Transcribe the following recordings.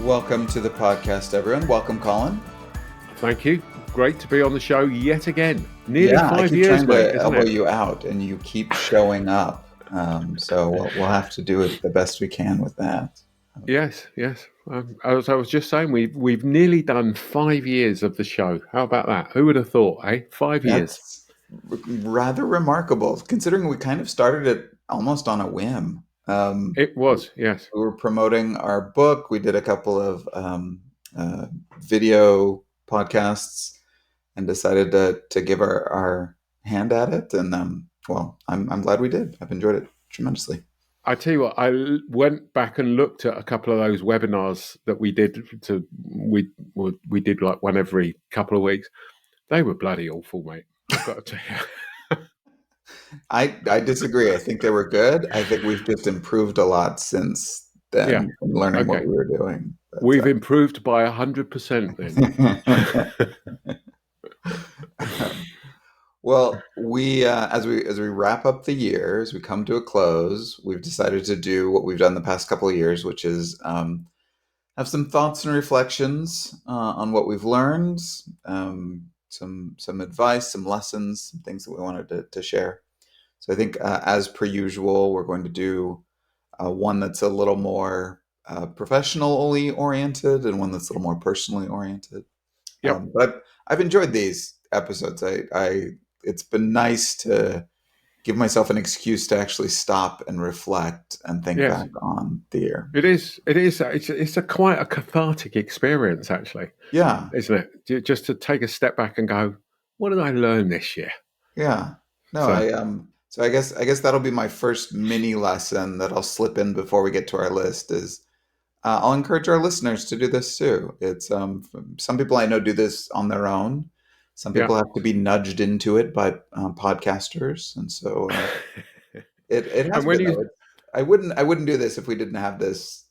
Welcome to the podcast, everyone. Welcome, Colin. Thank you. Great to be on the show yet again. Nearly I 5 keep years, trying mate, to isn't elbow it? you out, and you keep showing up. So we'll have to do it the best we can with that. Yes. As I was just saying, we've nearly done 5 years of the show. How about that? Who would have thought, eh? 5 years. That's rather remarkable, considering we kind of started it almost on a whim. It was, yes. We were promoting our book. We did a couple of uh, video podcasts and decided to give our hand at it. And I'm glad we did. I've enjoyed it tremendously. I tell you what, went back and looked at a couple of those webinars that we did. We did like one every couple of weeks. They were bloody awful, mate. I've got to tell you. I disagree. I think they were good. I think we've just improved a lot since then, Yeah. in learning what Okay. we were doing. But, We've improved by 100% then. Well, we as we wrap up the year, as we come to a close, we've decided to do what we've done the past couple of years, which is have some thoughts and reflections on what we've learned, some advice, some lessons, some things that we wanted to share. So I think, as per usual, we're going to do one that's a little more professionally oriented and one that's a little more personally oriented. Yep. But I've enjoyed these episodes. It's been nice to give myself an excuse to actually stop and reflect and think Yes. back on the year. It is. It's quite a cathartic experience, actually, Yeah, isn't it? Just to take a step back and go, what did I learn this year? yeah. No, So, so I guess that'll be my first mini lesson that I'll slip in before we get to our list is I'll encourage our listeners to do this too. It's some people I know do this on their own. Some yeah. people have to be nudged into it by podcasters, and so it has And when been you though. I wouldn't do this if we didn't have this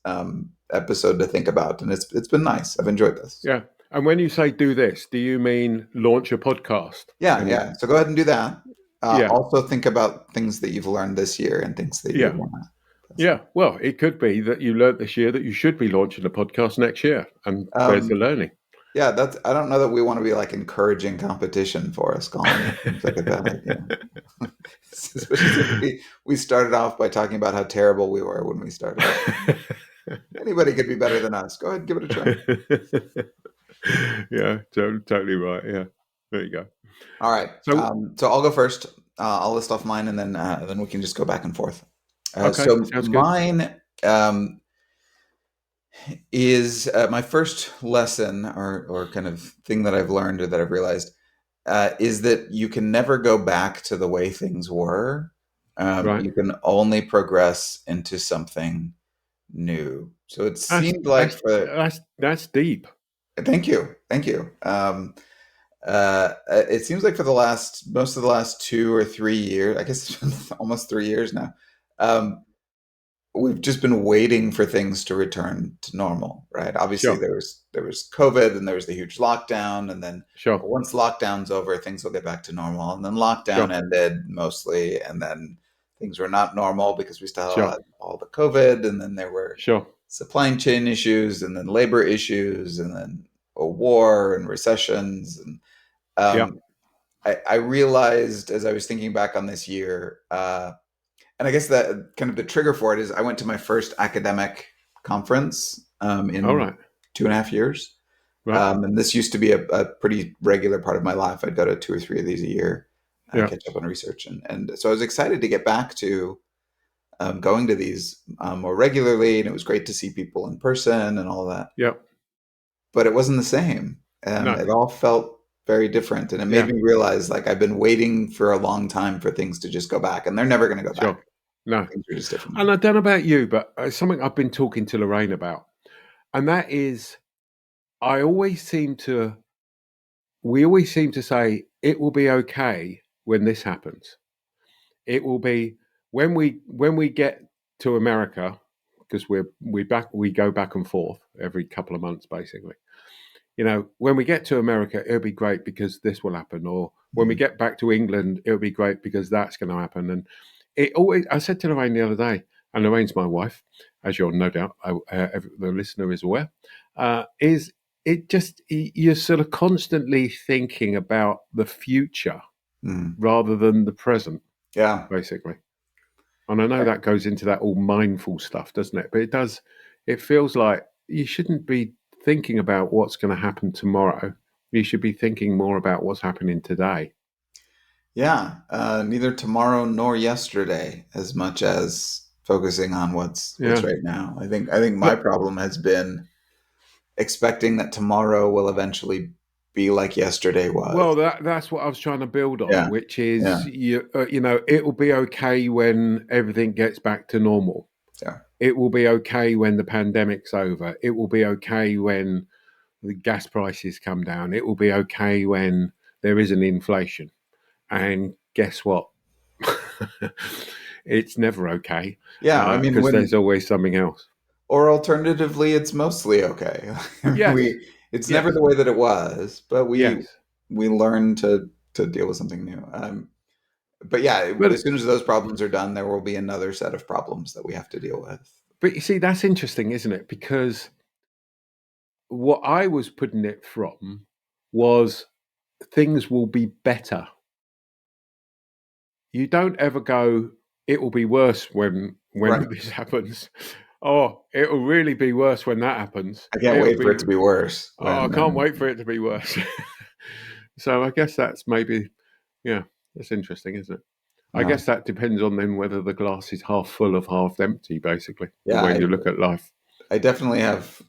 episode to think about, and it's been nice. I've enjoyed this. yeah, and when you say do this, do you mean launch a podcast? Yeah. So go ahead and do that. Yeah, Also think about things that you've learned this year and things that you yeah, want to. yeah. Well, it could be that you learnt this year that you should be launching a podcast next year, and there's the Um, learning. Yeah, I don't know that we want to be like encouraging competition for us, Colin. That seems like a bad idea. Especially since we started off by talking about how terrible we were when we started. Anybody could be better than us. Go ahead and give it a try. Yeah, totally right. Yeah, there you go. All right. So, So I'll go first. I'll list off mine, and then we can just go back and forth. okay, So sounds good. mine is my first lesson or kind of thing that I've learned or that I've realized is that you can never go back to the way things were. Right. You can only progress into something new. So it That's seemed like that's that's deep. thank you. It seems like for most of the last 2 or 3 years, I guess it's been almost 3 years now. Um, we've just been waiting for things to return to normal, right? Obviously, Sure, there was COVID, and there was the huge lockdown, and then sure, once lockdown's over, things will get back to normal. And then sure, lockdown ended mostly, and then things were not normal because we still sure, had all the COVID, and then there were sure. supply chain issues, and then labor issues, and then a war and recessions, and Yeah. um, I realized as I was thinking back on this year. And I guess that kind of the trigger for it is I went to my first academic conference All in right. 2.5 years. Right. And this used to be a pretty regular part of my life. I'd go to 2 or 3 of these a year, Yeah. catch up on research. And so I was excited to get back to going to these more regularly. And it was great to see people in person and all of that. Yeah. But it wasn't the same. No. It all felt very different. And it made Yeah. me realize like I've been waiting for a long time for things to just go back. And they're never going to go back. Sure. No. Things are just different. And I don't know about you, but it's something I've been talking to Lorraine about, and that is, I always seem to. We always seem to say it will be okay when this happens. It will be when we get to America, because we go back and forth every couple of months basically. When we get to America, it'll be great because this will happen, or when we get back to England, it'll be great because that's going to happen. And it always, I said to Lorraine the other day, and Lorraine's my wife, as you're no doubt the listener is aware, is it just you're sort of constantly thinking about the future Mm. rather than the present, Yeah. basically. And I know that goes into that all mindful stuff, doesn't it? But it does. It feels like you shouldn't be thinking about what's going to happen tomorrow. You should be thinking more about what's happening today. Yeah. Neither tomorrow nor yesterday, as much as focusing on what's Yeah. right now. I think my But problem has been expecting that tomorrow will eventually be like yesterday well, was. that's what I was trying to build on, Yeah. which Yeah. is you know it will be okay when everything gets back to normal. Yeah. It will be okay when the pandemic's over. It will be okay when the gas prices come down. It will be okay when there isn't inflation. And guess what? It's never okay Yeah. I mean, because there's when always something else. or alternatively, it's mostly okay. Yes, It's never yes, the way that it was, but yes. we learn to deal with something new. But yeah, But as soon as those problems are done, there will be another set of problems that we have to deal with. but you see, that's interesting, isn't it? Because what I was putting it from was things will be better. You don't ever go, it will be worse when Right. this happens. Oh, it will really be worse when that happens. I can't It'll wait for be it to be worse oh, I when can't wait for it to be worse. So I guess that's maybe yeah, that's interesting, isn't it? I yeah. guess that depends on then whether the glass is half full or half empty, basically, the Yeah, way you look at life. I definitely have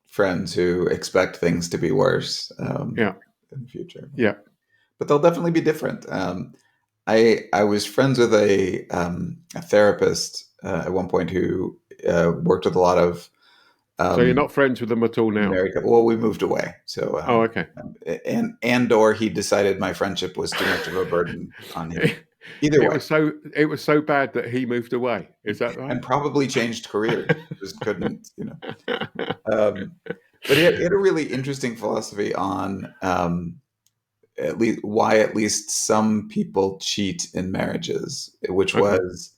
friends who expect things to be worse Yeah, in the future, yeah. but they'll definitely be different. I was friends with a therapist at one point who worked with a lot of So you're um, not friends with them at all now? married couple. Well, we moved away, so Oh, okay. and or he decided my friendship was too much of a burden on him. Either It way, was so bad that he moved away. Is that right? and probably changed careers. Just couldn't, you know. But he had a really interesting philosophy on at least why at least some people cheat in marriages, which Okay, was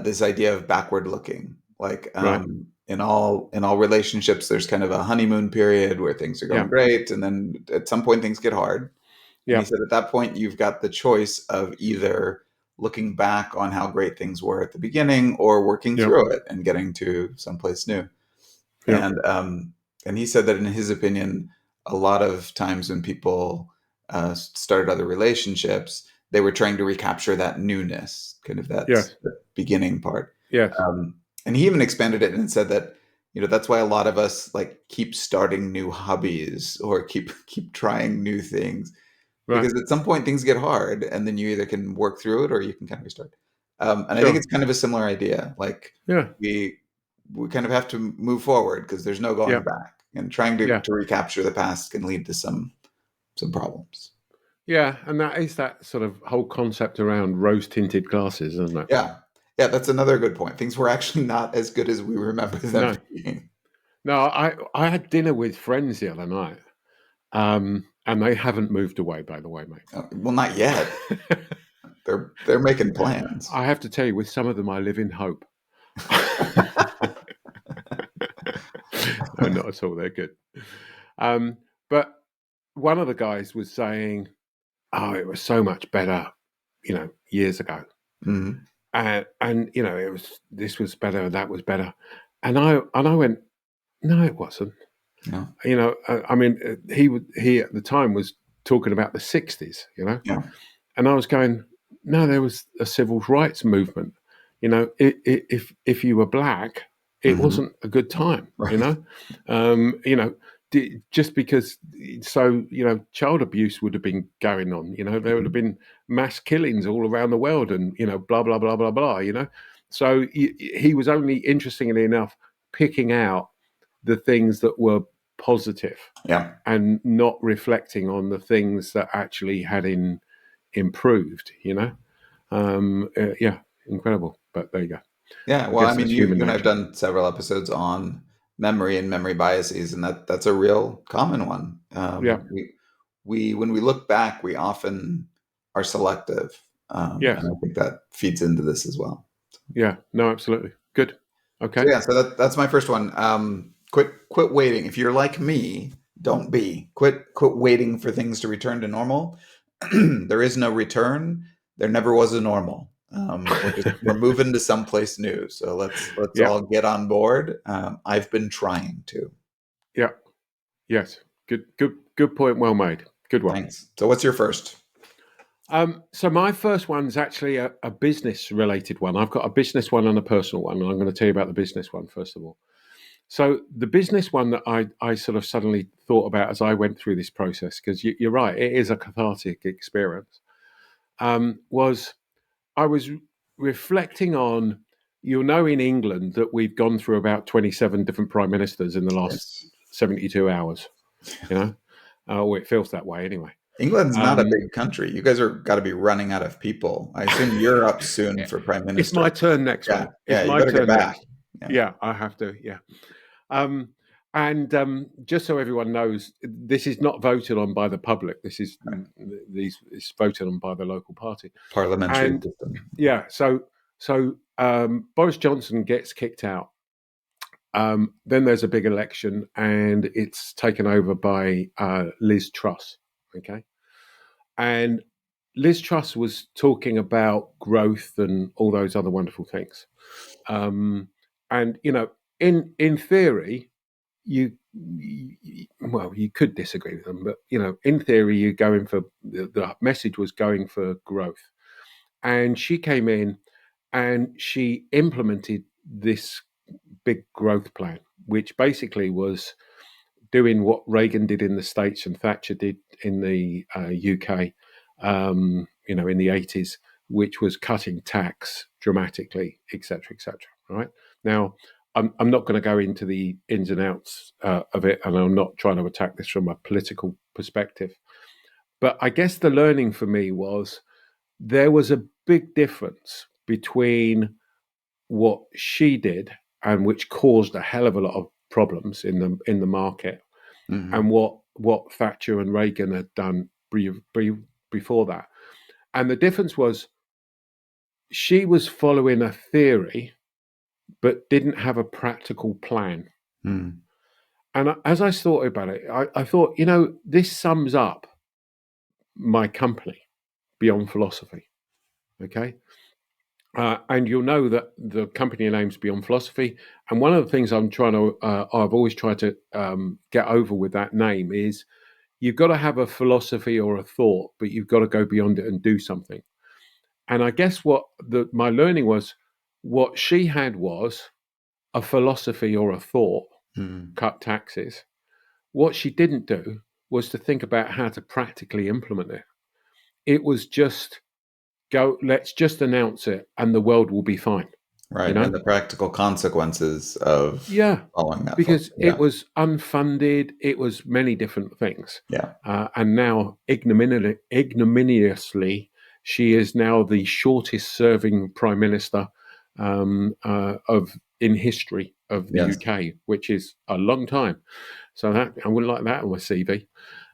this idea of backward looking. Like right. in all relationships, there's kind of a honeymoon period where things are going Yeah, great, and then at some point things get hard. And he yeah, said at that point you've got the choice of either looking back on how great things were at the beginning or working yeah, through it and getting to someplace new. yeah, And and he said that in his opinion, a lot of times when people started other relationships, they were trying to recapture that newness, kind of yes, that beginning part. yes, And he even expanded it and said that that's why a lot of us like keep starting new hobbies or keep trying new things right. because at some point things get hard and then you either can work through it or you can kind of restart. And I think Sure. it's kind of a similar idea. Like Yeah, we we kind of have to move forward because there's no yeah, going back. And trying yeah, to recapture the past can lead to some problems. yeah. And that is that sort of whole concept around rose tinted glasses, isn't it? Yeah. Yeah, that's another good point. Things were actually not as good as we remember them No, being. no. I had dinner with friends the other night, and they haven't moved away, by the way, Well, not yet. mate. They're making plans. I have to tell you, with some of them, I live in hope. No, not at all. They're good. But one of the guys was saying, "Oh, it was so much better, years ago." Mhm. And it was this was better, that was better, and I went, "No, it wasn't." Yeah. I mean, he at the time was talking about the '60s. Yeah. And I was going, no, there was a civil rights movement. If you were black, it Hmm. wasn't a good time. Right. Just because, so child abuse would have been going on. There would have Mhm. been mass killings all around the world, and blah blah blah blah blah. So he was only interestingly enough picking out the things that were positive Yeah. and not reflecting on the things that actually had improved. Yeah, incredible. But there you go. Yeah. I Well, I guess mean, that's you human you and I've nature. done several episodes on memory and memory biases, and that's a real common one. Yeah, We when we look back, we often are selective, and yes, I think that feeds into this as well. Yeah. No, absolutely. Good. So Okay. yeah, so that's my first one. Quit waiting. If you're like me, don't be. Quit waiting for things to return to normal. There is no return. There never was a normal. We're moving to someplace new. So let's Yeah. all get on board. I've been trying to. Yeah. Yes. Good. Good. Good point. Well made. Good one. Thanks. So what's your first? So my first one's actually a business related one. I've got a business one and a personal one, and I'm going to tell you about the business one first of all. So the business one that I sort of suddenly thought about as I went through this process, because you're right, it is a cathartic experience. Was I was reflecting on, you'll know in England that we've gone through about 27 different prime ministers in the last Yes. 72 hours. You know, or it feels that way anyway. England's not a Um, big country. You guys are got to be running out of people. I assume you're up soon for prime it's minister. my turn next, Yeah, mate. It's yeah. You my better get turn back. next. Yeah. Yeah, I have to. Yeah. Um, and just so everyone knows, this is not voted on by the public. This is Right. these is voted on by the local party. Parliamentary And system. yeah, so Boris Johnson gets kicked out. Then there's a big election, and it's taken over by Liz Truss. Okay, and Liz Truss was talking about growth and all those other wonderful things. Um, and in theory, well, you could disagree with them, but in theory, you're going for the message was going for growth, and she came in and she implemented this big growth plan, which basically was doing what Reagan did in the States and Thatcher did in the UK, in the 80s, which was cutting tax dramatically, etc., etc. Right now, I'm not going to go into the ins and outs of it, and I'm not trying to attack this from a political perspective. But I guess the learning for me was there was a big difference between what she did, and which caused a hell of a lot of problems in the market, Hmm. and what Thatcher and Reagan had done before that. And the difference was she was following a theory but didn't have a practical plan. Hmm. And as I thought about it, I thought, this sums up my company, Beyond Philosophy. Okay. And you'll know that the company name's Beyond Philosophy. And one of the things I've always tried to get over with that name is you've got to have a philosophy or a thought, but you've got to go beyond it and do something. And I guess my learning was, what she had was a philosophy or a thought, Hmm. cut taxes. What she didn't do was to think about how to practically implement it. It was just let's just announce it and the world will be fine, you Right. And know? the practical consequences of Yeah, following that because philosophy. it Yeah. was unfunded, it was many different things. Yeah. And now, ignominiously, she is now the shortest serving prime minister of in history of the Yes. UK, which is a long time. So that I wouldn't like that on my CV.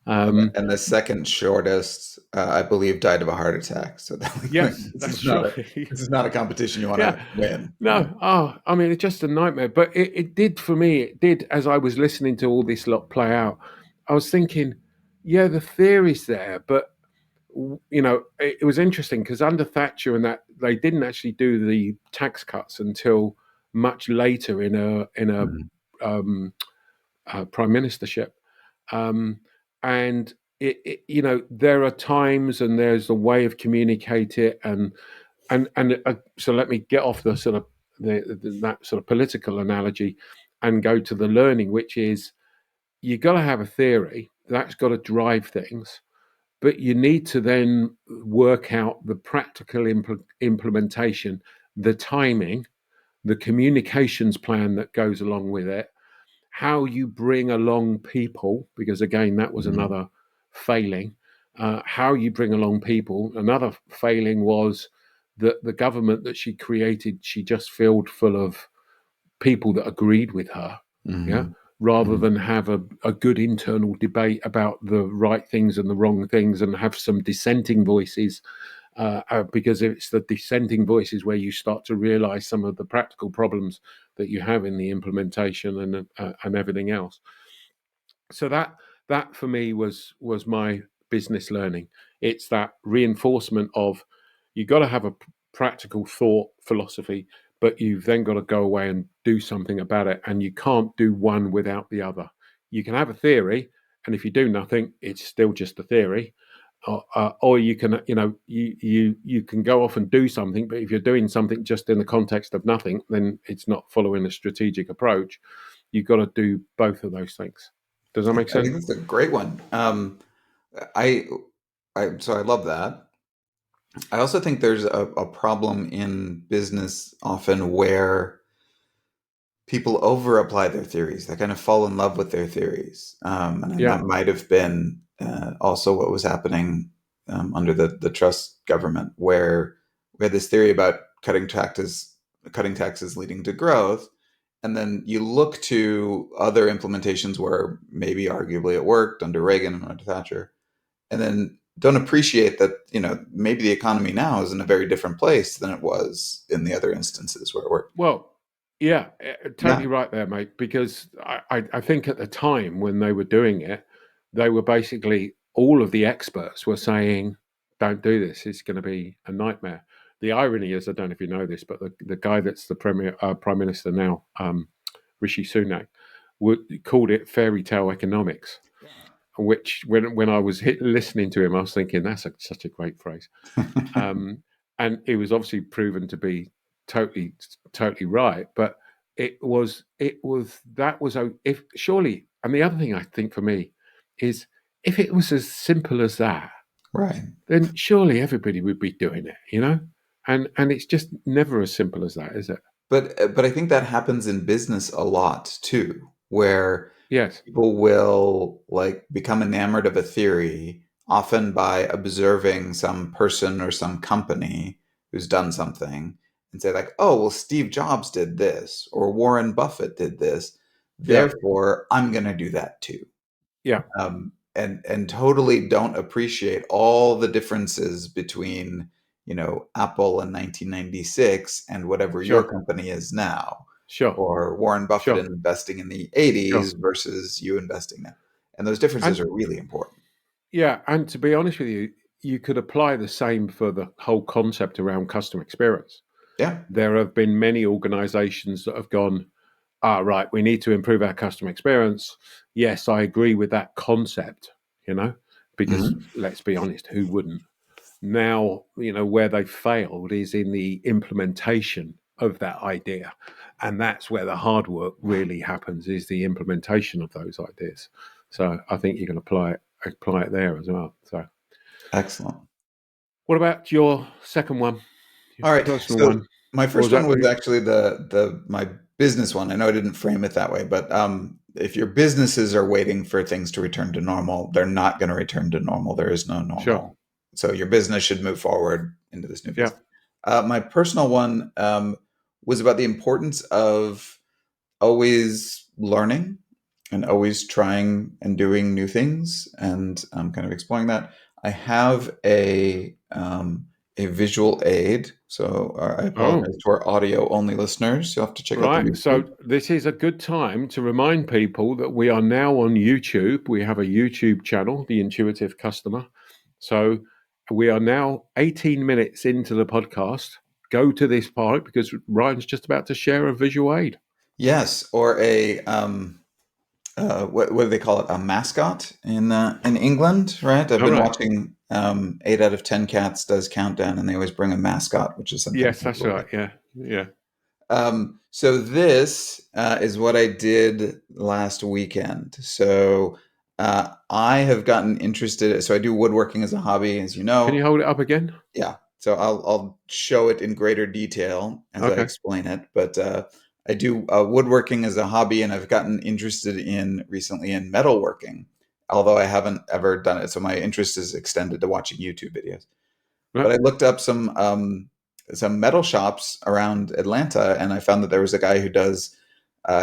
And the, Um, and the second shortest, I believe, died of a heart attack. So yes, this is that's not right. a this is not a competition you want Yeah, to win. Yeah. no, I mean, it's just a nightmare. But it did for me. It did as I was listening to all this lot play out. I was thinking, yeah, the theory's there, but it was interesting because under Thatcher and that they didn't actually do the tax cuts until much later in a Mhm. um, prime ministership, um, and there are times and there's a way of communicate it, and so let me get off the sort of that sort of political analogy and go to the learning, which is you got to have a theory that's got to drive things, but you need to then work out the practical implementation, the timing, the communications plan that goes along with it, how you bring along people, because again, that was Mhm. another failing. How you bring along people. Another failing was that the government that she created, she just filled full of people that agreed with her. Yeah. Mhm. Rather Mhm. than have a good internal debate about the right things and the wrong things and have some dissenting voices. because it's the dissenting voices where you start to realize some of the practical problems that you have in the implementation and everything else. So that for me was my business learning. It's that reinforcement of you got to have a practical thought philosophy, but you've then got to go away and do something about it, and you can't do one without the other. You can have a theory, and if you do nothing, it's still just a theory. Or you can, you can go off and do something, but if you're doing something just in the context of nothing, then it's not following a strategic approach. You've got to do both of those things. Does that make I think sense? that's a great one. I, so I love that. I also think there's a problem in business often where people over apply their theories. They kind of fall in love with their theories. And Yeah, that might have been also what was happening under the Truss government, where we had this theory about cutting taxes leading to growth. And then you look to other implementations where maybe arguably it worked under Reagan and under Thatcher, and then don't appreciate that, maybe the economy now is in a very different place than it was in the other instances where it worked. well, yeah, Yeah. totally right there, mate. Because I think at the time when they were doing it, they were basically all of the experts were saying, "Don't do this; it's going to be a nightmare." The irony is, I don't know if you know this, but the guy that's the prime minister now, Rishi Sunak, called it fairy tale economics. Which, when I was listening to him, I was thinking that's such a great phrase. Um, and it was obviously proven to be totally totally right. But it was that was if surely. And the other thing I think for me is if it was as simple as that, Right. then surely everybody would be doing it, and it's just never as simple as that, is it? But I think that happens in business a lot too, where Yes, people will like become enamored of a theory often by observing some person or some company who's done something and say like, "Oh, well Steve Jobs did this or Warren Buffett did this, yeah, therefore I'm going to do that too." yeah, And totally don't appreciate all the differences between Apple in 1996 and whatever your sure, company is now, sure, or Warren Buffett sure, investing in the sure. 80s versus you investing now, and those differences And are really important. yeah, and to be honest with you, you could apply the same for the whole concept around customer experience. Yeah. There have been many organizations that have gone, right, we need to improve our customer experience. Yes, I agree with that concept, you know, because Hmm. let's be honest, who wouldn't? Now, where they failed is in the implementation of that idea. And that's where the hard work really happens, is the implementation of those ideas. So I think you can apply it there as well. So Excellent. what about your second one, your All right. personal So one? my Or was first one that was actually the my business one. I know I didn't frame it that way, but if your businesses are waiting for things to return to normal, they're not going to return to normal. There is no sure? normal. So your business should move forward into this new Yeah. phase. My personal one was about the importance of always learning and always trying and doing new things, and I'm kind of exploring that. I have a visual aid, so I Oh, apologize to our audio only listeners. You'll have to check out the right. YouTube. So this is a good time to remind people that we are now on YouTube. We have a YouTube channel, The Intuitive Customer. So we are now 18 minutes into the podcast. Go to this part because Ryan's just about to share a visual aid. Yes, or a what do they call it? A mascot in England, right? I've All been right. watching 8 out of 10 cats does countdown, and they always bring a mascot, which is something Yes, kind of that's lovely. right. Yeah. Yeah. So this is what I did last weekend. So I have gotten interested. So I do woodworking as a hobby, as you Can know. you hold it up again? Yeah. So I'll show it in greater detail as I Okay. explain it. But I do woodworking as a hobby, and I've gotten interested in recently in metalworking, although I haven't ever done it. So my interest is extended to watching YouTube videos. Right. But I looked up some metal shops around Atlanta, and I found that there was a guy who does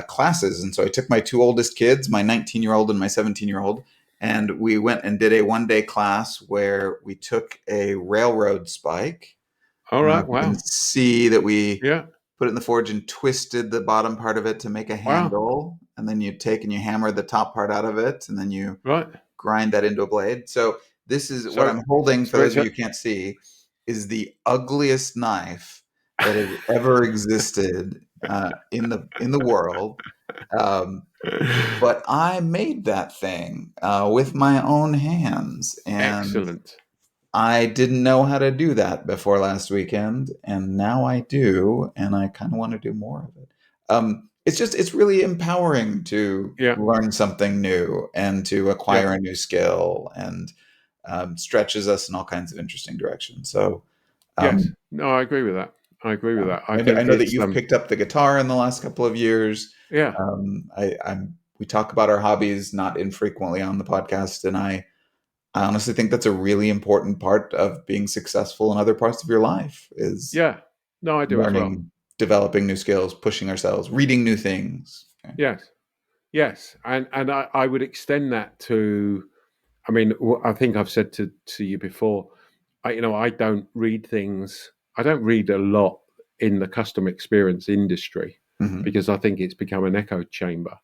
classes. And so I took my two oldest kids, my 19-year-old and my 17-year-old, and we went and did a 1 day class where we took a railroad spike. All right. You can Wow. see that we Yeah. put it in the forge and twisted the bottom part of it to make a Wow. handle, and then you take and you hammer the top part out of it, and then you Right. grind that into a blade. So this is what So, I'm holding, for so those it's of a you who can't see, is the ugliest knife that has ever existed in the world. Um, but I made that thing with my own hands, and excellent. I didn't know how to do that before last weekend, and now I do, and I kind of want to do more of it. It's really empowering to Yeah. learn something new and to Yeah. acquire a new skill, and stretches us in all kinds of interesting directions. So, Yes. um, No, I agree with that. I agree with yeah. that. I I think know that it's you've picked up the guitar in the last couple of years. yeah. We talk about our hobbies not infrequently on the podcast, and I honestly think that's a really important part of being successful in other parts of your life is Yeah. No, I do as well. learning, developing new skills, pushing ourselves, reading new things. Okay. Yes. Yes. And I would extend that to. I mean, I think I've said to you before. I don't read things. I don't read a lot in the customer experience industry Hmm. because I think it's become an echo chamber.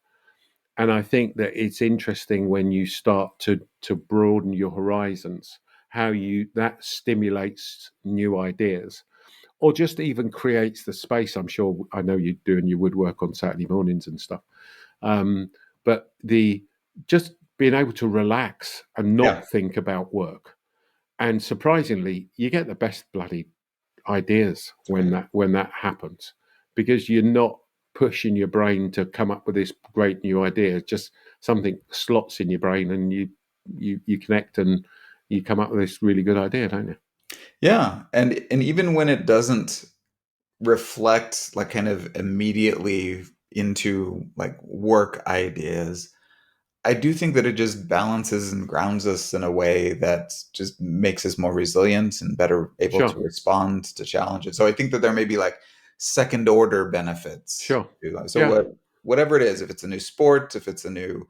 And I think that it's interesting when you start to broaden your horizons, how you that stimulates new ideas, or just even creates the space. I know you're doing your woodwork on Saturday mornings and stuff, um, but the just being able to relax and Yeah. not think about work, and surprisingly, you get the best bloody ideas Right. when that happens because you're not pushing your brain to come up with this great new idea. Just something slots in your brain, and you connect and you come up with this really good idea, don't you? Yeah. And even when it doesn't reflect like kind of immediately into like work ideas, I do think that it just balances and grounds us in a way that just makes us more resilient and better able Sure, to respond to challenges. So I think that there may be like second order benefits sure, to that. So yeah, whatever it is, if it's a new sport, if it's a new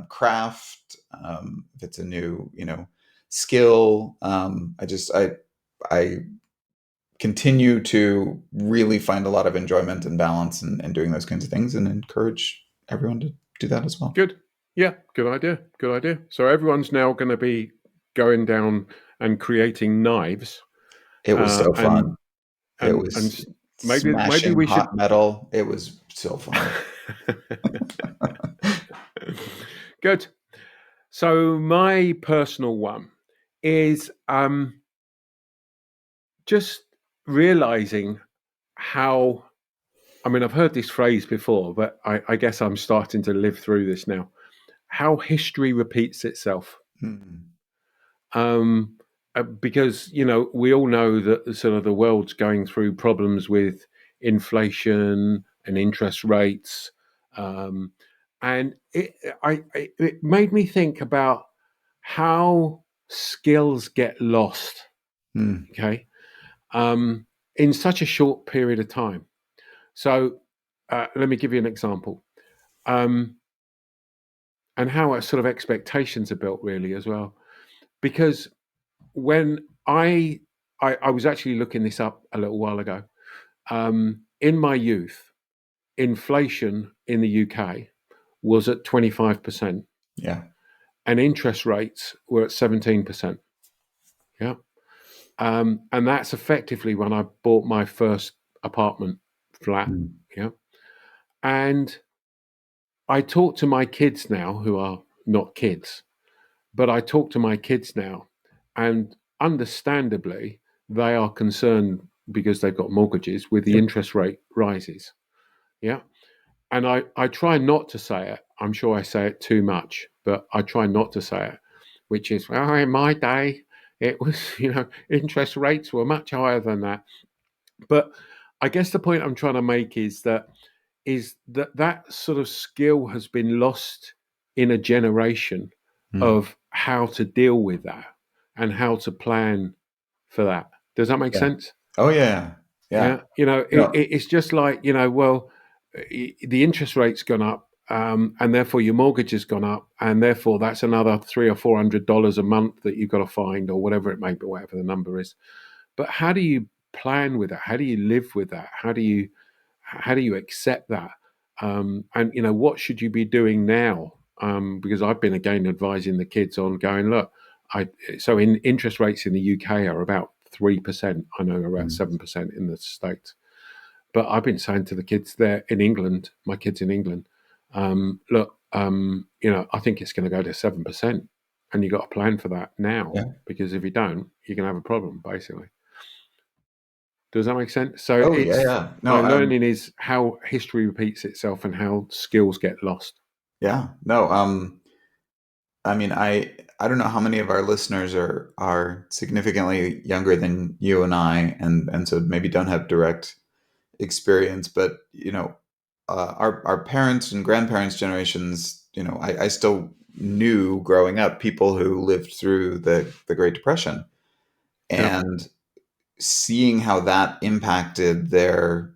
craft, if it's a new skill, I continue to really find a lot of enjoyment and balance in doing those kinds of things, and encourage everyone to do that as well. good, yeah, good idea, good idea. So everyone's now going to be going down and creating knives, It was uh, so and fun. It and was maybe smashing we should. hot metal. It was so fun. Good. So my personal one is just realizing how. I mean, I've heard this phrase before, but I guess I'm starting to live through this now. How history repeats itself. Hmm. Um, because we all know that sort of the world's going through problems with inflation and interest rates, um, and it made me think about how skills get lost. Hmm. Okay, in such a short period of time. So let me give you an example, um, and how sort of expectations are built really as well. Because when I was actually looking this up a little while ago. In my youth, inflation in the UK was at 25%, Yeah. and interest rates were at 17%. Yeah. And that's effectively when I bought my first apartment flat. Hmm. Yeah. And I talk to my kids now, who are not kids, but I talk to my kids now, and understandably, they are concerned because they've got mortgages with the Yep. interest rate rises. Yeah. And I try not to say it. I'm sure I say it too much, but I try not to say it, which is, well, in my day, it was, interest rates were much higher than that. But I guess the point I'm trying to make is that sort of skill has been lost in a generation Hmm. of how to deal with that and how to plan for that. Does that make Yeah. sense? Oh yeah. Yeah. Yeah, No. it's just like well, the interest rate's gone up. and therefore your mortgage has gone up, and therefore that's another $300 or $400 a month that you've got to find, or whatever it may be, whatever the number is. But how do you plan with that? How do you live with that? How do you accept that? And what should you be doing now? Because I've been again advising the kids on going, look, so in interest rates in the UK are about 3%. I know about Mm. 7% in the States. But I've been saying to the kids there in England, my kids in England, look, I think it's going to go to 7%, and you got to plan for that now, Yeah. because if you don't, you're going to have a problem, basically. Does that make sense? So Oh yeah, yeah. No, my learning is how history repeats itself and how skills get lost. yeah. No, I mean, I don't know how many of our listeners are significantly younger than you and I, and so maybe don't have direct experience, but our parents and grandparents generations, I still knew growing up people who lived through the Great Depression, Yeah, and seeing how that impacted their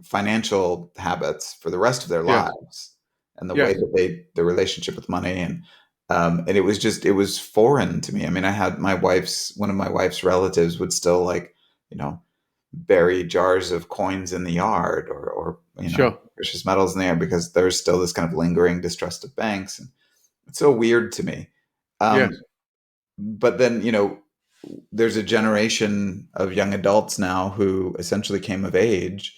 financial habits for the rest of their yes, lives, and the way yes, that their relationship with money, and it was foreign to me. I mean, I had one of my wife's relatives would still, like, you know bury jars of coins in the yard, or sure, precious metals in the air, because there's still this kind of lingering distrust of banks, and it's so weird to me. yes, But then, there's a generation of young adults now who essentially came of age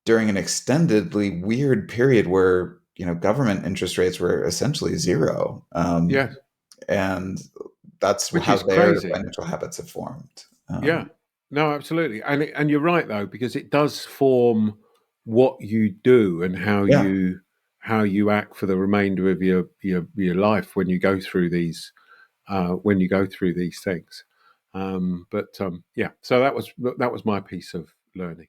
during an extendedly weird period where government interest rates were essentially zero, yes, and that's which how is their crazy. financial habits have formed. Yeah, no, absolutely, and you're right though, because it does form what you do and Yeah, how you act for the remainder of your life when you go through these things. But yeah, so that was my piece of learning.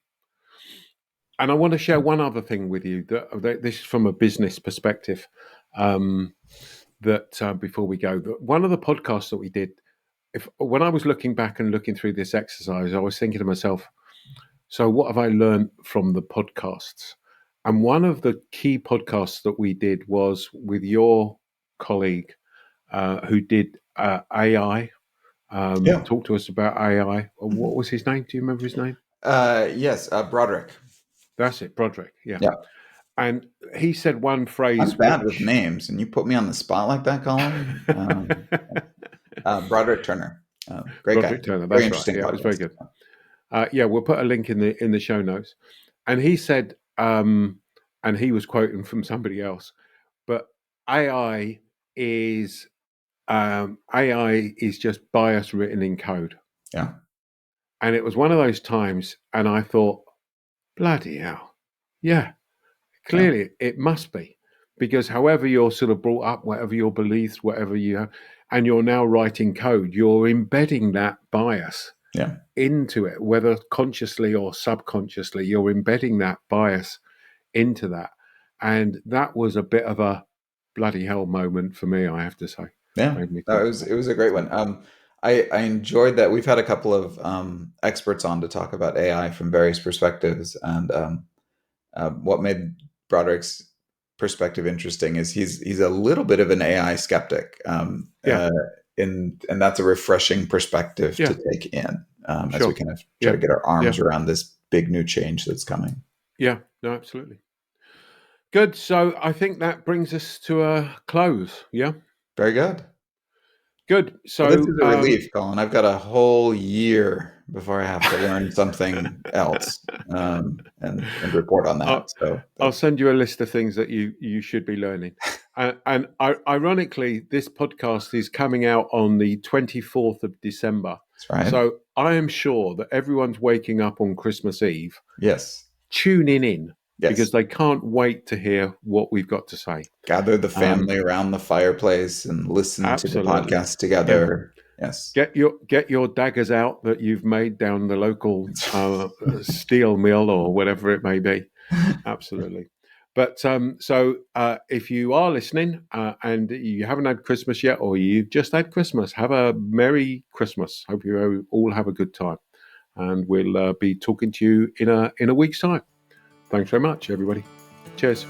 And I want to share one other thing with you that this is from a business perspective. Um, that Before we go, that one of the podcasts that we did, if when I was looking back and looking through this exercise, I was thinking to myself, so what have I learned from the podcasts? And one of the key podcasts that we did was with your colleague who did AI. yeah. Talk to us about AI. What was his name? Do you remember his name? Yes, Broderick. That's it, Broderick. Yeah. Yeah. And he said one I'm phrase bad with which names, and you put me on the spot like that, Colin. Broderick Turner, great guy, Broderick Turner. very That's right. interesting Yeah, it was very podcast. good. Yeah, we'll put a link in the show notes. And he said, and he was quoting from somebody else, but AI AI is just bias written in code. Yeah, And it was one of those times, and I thought, bloody hell, yeah, yeah, clearly it must be, because however you're sort of brought up, whatever your beliefs, whatever you have, and you're now writing code, you're embedding that bias yeah, into it, whether consciously or subconsciously, you're embedding that bias into that. And that was a bit of a bloody hell moment for me, I have to say. yeah. Made me No, think it about was a great it. one. I enjoyed that. We've had a couple of experts on to talk about AI from various perspectives, and what made Broderick's perspective interesting is he's a little bit of an AI skeptic, Yeah, and that's a refreshing perspective to yeah, take in, as we sure. kind of try to Yeah, get our yeah, arms around this big new change that's coming. yeah. No, absolutely. Good. So I think that brings us to a close. Yeah. Very good. Good. Well, this So is a relief, Colin. I've got a whole year before I have to learn something else, and report on that. I'll, So I'll that's send you a list of things that you should be learning. And ironically, this podcast is coming out on the 24th of December. that's right. So I am sure that everyone's waking up on Christmas Eve, Yes, tuning in yes. because they can't wait to hear what we've got to say. Gather the Um, family around the fireplace and listen to the Absolutely. podcast Yeah. together. Yes. Get your daggers out that you've made down the local steel mill or whatever it may be. Absolutely. But if you are listening and you haven't had Christmas yet, or you've just had Christmas, have a Merry Christmas. Hope you all have a good time, and we'll be talking to you in a week's time. Thanks very much, everybody. Cheers.